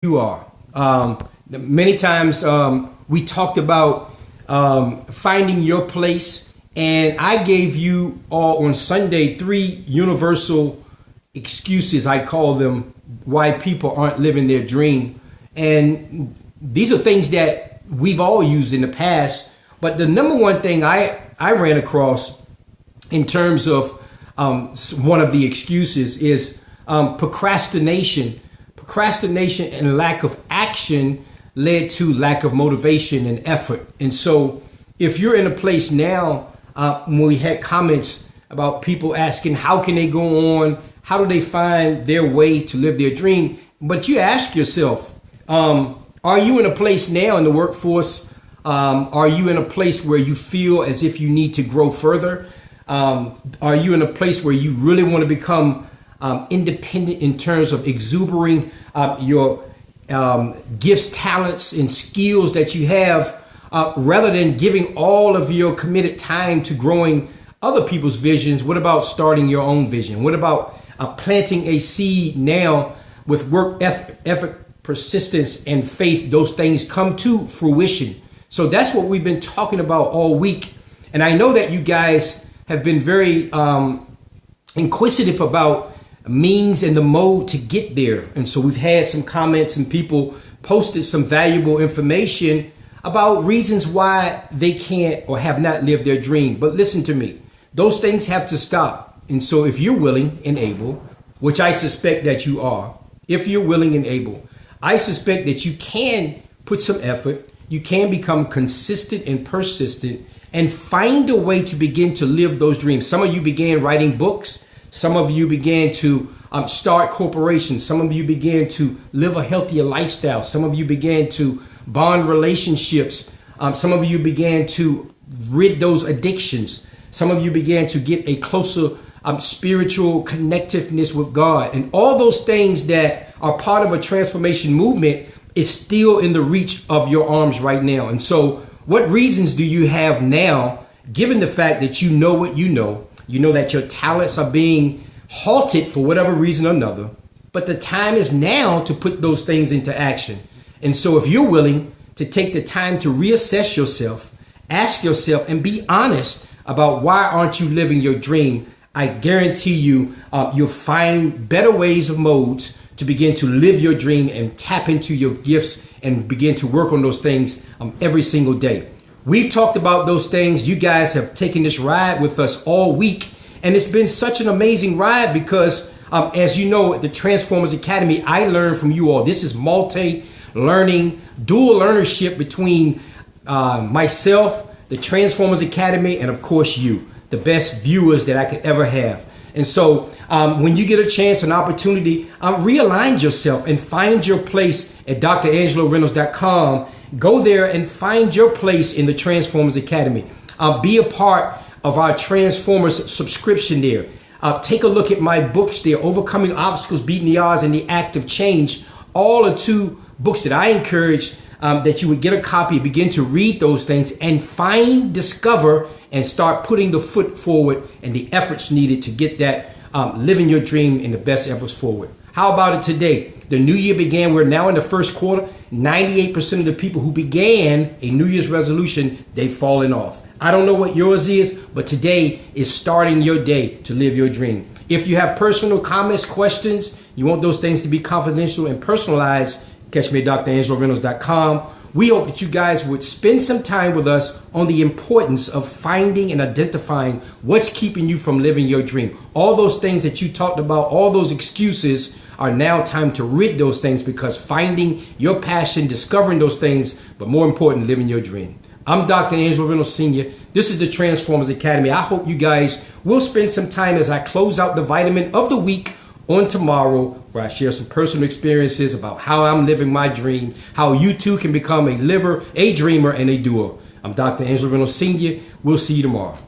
You are. Many times we talked about finding your place, and I gave you all on Sunday 3 universal excuses, I call them, why people aren't living their dream. And these are things that we've all used in the past. But the number one thing I ran across in terms of one of the excuses is procrastination. Procrastination and lack of action led to lack of motivation and effort. And so if you're in a place now, when we had comments about people asking, how can they go on? How do they find their way to live their dream? But you ask yourself, are you in a place now in the workforce? Are you in a place where you feel as if you need to grow further? Are you in a place where you really want to become independent in terms of exuberating your gifts, talents, and skills that you have, rather than giving all of your committed time to growing other people's visions? What about starting your own vision? What about planting a seed now with work, effort, persistence, and faith? Those things come to fruition. So that's what we've been talking about all week. And I know that you guys have been very inquisitive about means and the mode to get there. And so we've had some comments and people posted some valuable information about reasons why they can't or have not lived their dream. But listen to me, those things have to stop. And so if you're willing and able, which I suspect that you are, if you're willing and able, I suspect that you can put some effort, you can become consistent and persistent and find a way to begin to live those dreams. Some of you began writing books. Some of you began to start corporations. Some of you began to live a healthier lifestyle. Some of you began to bond relationships. Some of you began to rid those addictions. Some of you began to get a closer spiritual connectiveness with God. And all those things that are part of a transformation movement is still in the reach of your arms right now. And so what reasons do you have now, given the fact that you know what you know that your talents are being halted for whatever reason or another, but the time is now to put those things into action. And so if you're willing to take the time to reassess yourself, ask yourself and be honest about why aren't you living your dream, I guarantee you, you'll find better ways of modes to begin to live your dream and tap into your gifts and begin to work on those things every single day. We've talked about those things. You guys have taken this ride with us all week, and it's been such an amazing ride because, as you know, at the Transformers Academy, I learned from you all. This is multi-learning, dual learnership between myself, the Transformers Academy, and of course you, the best viewers that I could ever have. And so when you get a chance, an opportunity, realign yourself and find your place at DrAngeloReynolds.com. Go there and find your place in the Transformers Academy. Be a part of our Transformers subscription there. Take a look at my books there, Overcoming Obstacles, Beating the Odds, and The Act of Change. All are 2 books that I encourage that you would get a copy, begin to read those things, and find, discover, and start putting the foot forward and the efforts needed to get that living your dream in the best efforts forward. How about it today? The new year began. We're now in the first quarter. 98% of the people who began a New Year's resolution, they've fallen off. I don't know what yours is, but today is starting your day to live your dream. If you have personal comments, questions, you want those things to be confidential and personalized, catch me at DrAngeloReynolds.com. We hope that you guys would spend some time with us on the importance of finding and identifying what's keeping you from living your dream. All those things that you talked about, all those excuses, are now time to rid those things, because finding your passion, discovering those things, but more important, living your dream. I'm Dr. Angelo Reynolds Sr. This is the Transformers Academy. I hope you guys will spend some time as I close out the vitamin of the week on tomorrow, where I share some personal experiences about how I'm living my dream, how you too can become a liver, a dreamer, and a doer. I'm Dr. Angelo Reynolds Sr. We'll see you tomorrow.